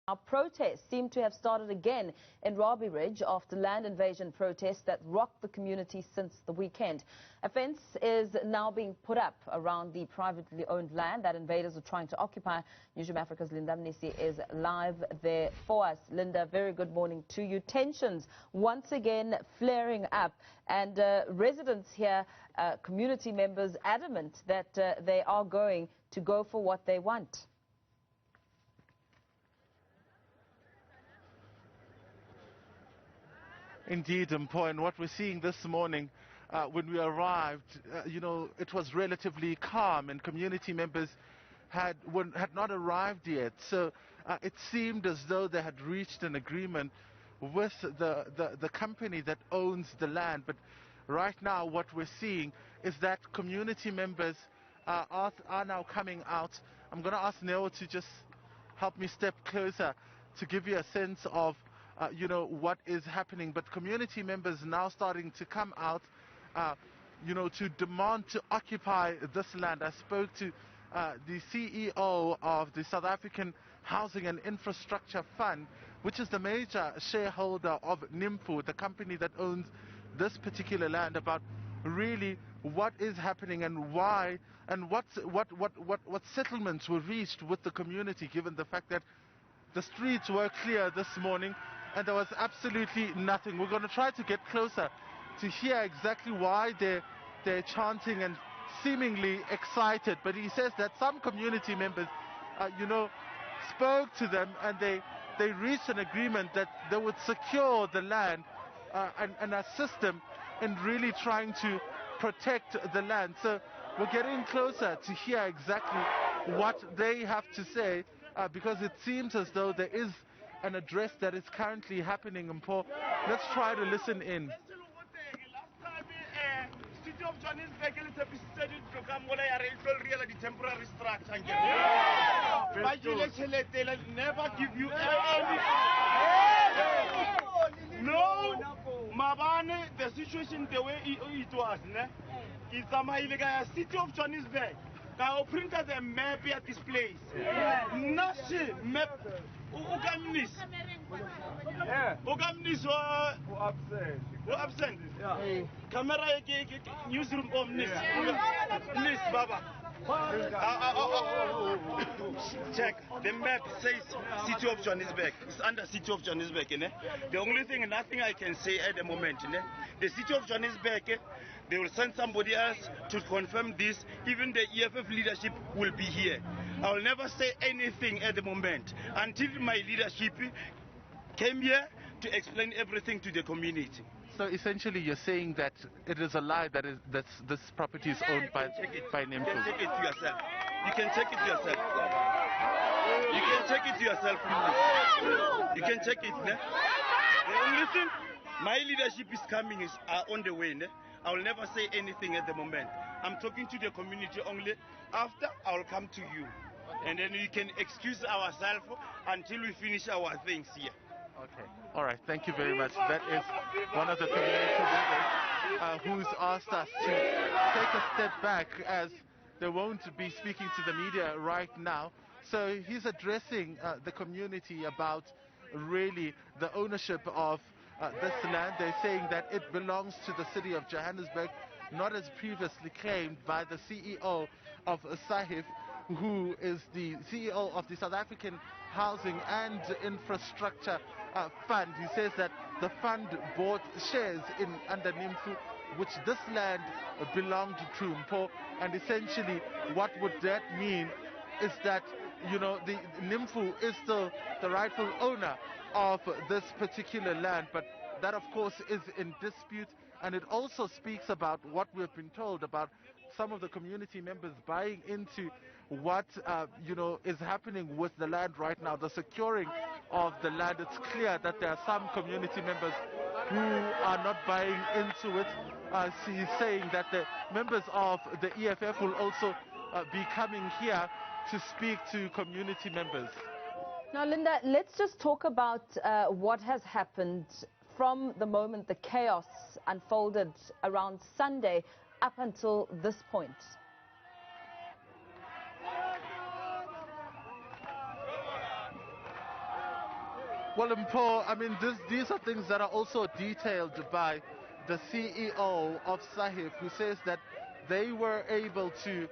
Our protests seem to have started again in Robbie Ridge after land invasion protests that rocked the community since the weekend. A fence is now being put up around the privately owned land that invaders are trying to occupy. Newzroom Africa's Linda Mnisi is live there for us. Linda, very good morning to you. Tensions once again flaring up, and residents here, community members, adamant that they are going to go for what they want. Indeed, Mpho, and what we're seeing this morning, when we arrived, it was relatively calm, and community members had not arrived yet. So it seemed as though they had reached an agreement with the company that owns the land. But right now, what we're seeing is that community members are now coming out. I'm going to ask Neo to just help me step closer to give you a sense of what is happening. But community members now starting to come out, to demand to occupy this land. I spoke to the CEO of the South African Housing and Infrastructure Fund, which is the major shareholder of Newzroom, the company that owns this particular land, about really what is happening and why, and what settlements were reached with the community, given the fact that the streets were clear this morning and there was absolutely nothing. We're going to try to get closer to hear exactly why they're chanting and seemingly excited. But he says that some community members, spoke to them, and they reached an agreement that they would secure the land and assist them in really trying to protect the land. So we're getting closer to hear exactly what they have to say, because it seems as though there is an address that is currently happening in Mpho. Let's try to listen in. City of Johannesburg temporary structure. Never give you any. No, Mabane, the situation the way it was, it's a City of Johannesburg. I printed a map at this place. Nashi map. Ugamnis. Ugamnis were absent. Camera newsroom of Nis. Nis Baba. Check. The map says City of Johannesburg. It's under City of Johannesburg. The only thing, nothing I can say at the moment. The City of Johannesburg, they will send somebody else to confirm this. Even the EFF leadership will be here. I will never say anything at the moment until my leadership came here to explain everything to the community. So essentially you're saying that it is a lie that this property is owned by Newzroom. You can check it to yourself. You can check it yourself. You can check it yourself. You can check it. The only thing, my leadership is coming, is on the way. I will never say anything at the moment. I'm talking to the community only. After, I will come to you. And then we can excuse ourselves until we finish our things here. Okay. All right. Thank you very much. That is one of the community leaders who's asked us to take a step back, as they won't be speaking to the media right now. So he's addressing the community about really the ownership of this land. They're saying that it belongs to the city of Johannesburg, not as previously claimed by the CEO of SAHIF, who is the CEO of the South African Housing and Infrastructure Fund. He says that the fund bought shares under Newzroom, which this land belonged to Mpho, and essentially what would that mean is that the Newzroom is still the rightful owner of this particular land, but that of course is in dispute. And it also speaks about what we've been told about some of the community members buying into what is happening with the land right now, the securing of the land. It's clear that there are some community members who are not buying into it. He's saying that the members of the EFF will also be coming here to speak to community members. Now, Linda, let's just talk about what has happened from the moment the chaos unfolded around Sunday up until this point. Well, Paul, I mean, these are things that are also detailed by the CEO of Sahif, who says that they were able to,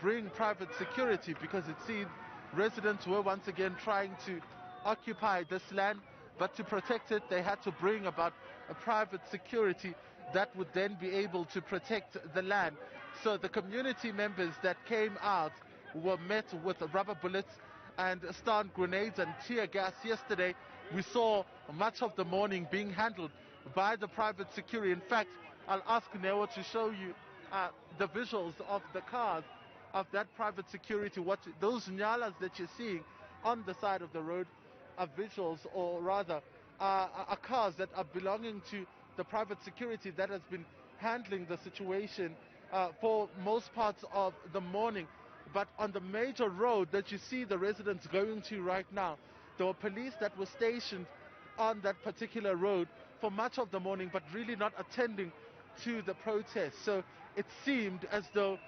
bring private security because it seemed residents were once again trying to occupy this land, but to protect it, they had to bring about a private security that would then be able to protect the land. So the community members that came out were met with rubber bullets and stun grenades and tear gas. Yesterday, we saw much of the morning being handled by the private security. In fact, I'll ask Neo to show you the visuals of the cars of that private security. What those nyalas that you're seeing on the side of the road are visuals, or rather are cars that are belonging to the private security that has been handling the situation for most parts of the morning. But on the major road that you see the residents going to right now, there were police that were stationed on that particular road for much of the morning, but really not attending to the protest. So it seemed as though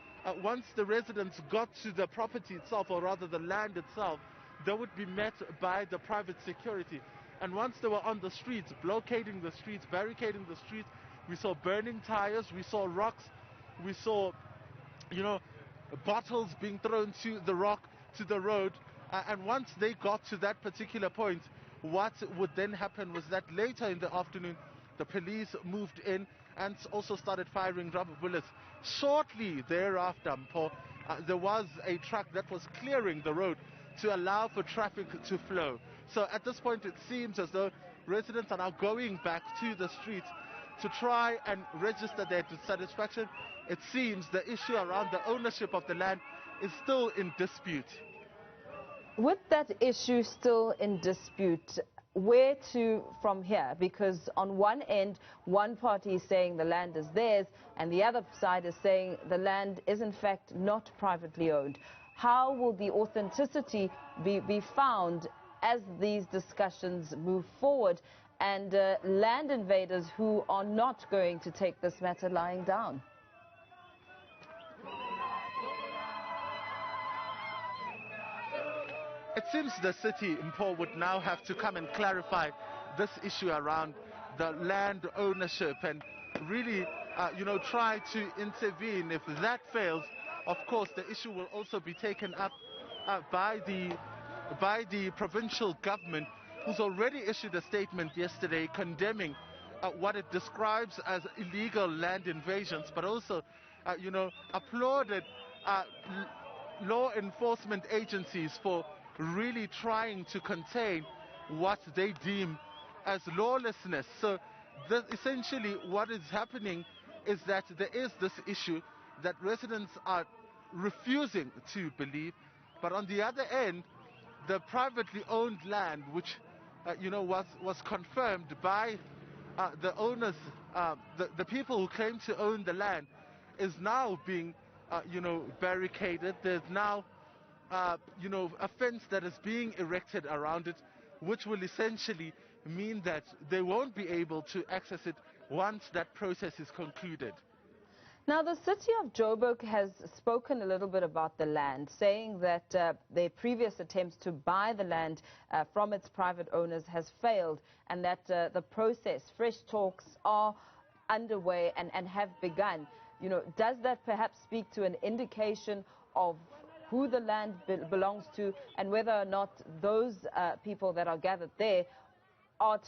once the residents got to the property itself, or rather the land itself, they would be met by the private security. And once they were on the streets, blockading the streets, barricading the streets, we saw burning tires, we saw rocks, we saw, bottles being thrown to the road. And once they got to that particular point, what would then happen was that later in the afternoon, the police moved in and also started firing rubber bullets. Shortly thereafter, there was a truck that was clearing the road to allow for traffic to flow. So at this point, it seems as though residents are now going back to the streets to try and register their dissatisfaction. It seems the issue around the ownership of the land is still in dispute. With that issue still in dispute, where to from here? Because on one end, one party is saying the land is theirs, and the other side is saying the land is in fact not privately owned. How will the authenticity be found as these discussions move forward, and land invaders who are not going to take this matter lying down? It seems the city, Mpho, would now have to come and clarify this issue around the land ownership and really, try to intervene. If that fails, of course, the issue will also be taken up by the provincial government, who's already issued a statement yesterday condemning what it describes as illegal land invasions, but also, applauded law enforcement agencies for really trying to contain what they deem as lawlessness. So essentially what is happening is that there is this issue that residents are refusing to believe, but on the other end, the privately owned land, which was confirmed by the owners, the people who claim to own the land, is now being barricaded. There's now a fence that is being erected around it, which will essentially mean that they won't be able to access it once that process is concluded. Now, the city of Joburg has spoken a little bit about the land, saying that their previous attempts to buy the land from its private owners has failed, and that the process, fresh talks are underway and have begun. Does that perhaps speak to an indication of who the land belongs to, and whether or not those people that are gathered there are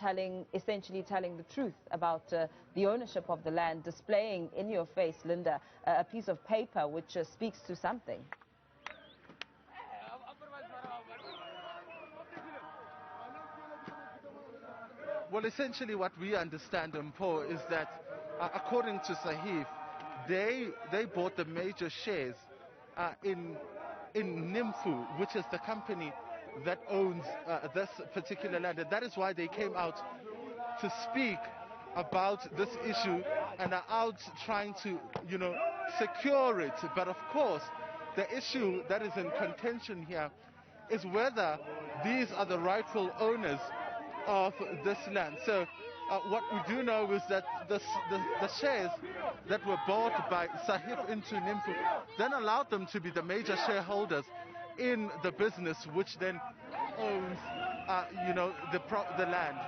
essentially telling the truth about the ownership of the land, displaying in your face, Linda, a piece of paper which speaks to something? Well, essentially what we understand, Mpho, is that according to Sahif, they bought the major shares in Nimfu, which is the company that owns this particular land, and that is why they came out to speak about this issue and are out trying to, secure it. But of course, the issue that is in contention here is whether these are the rightful owners of this land. So what we do know is that the shares that were bought by Sahif into Nimfu then allowed them to be the major shareholders in the business, which then owns the land.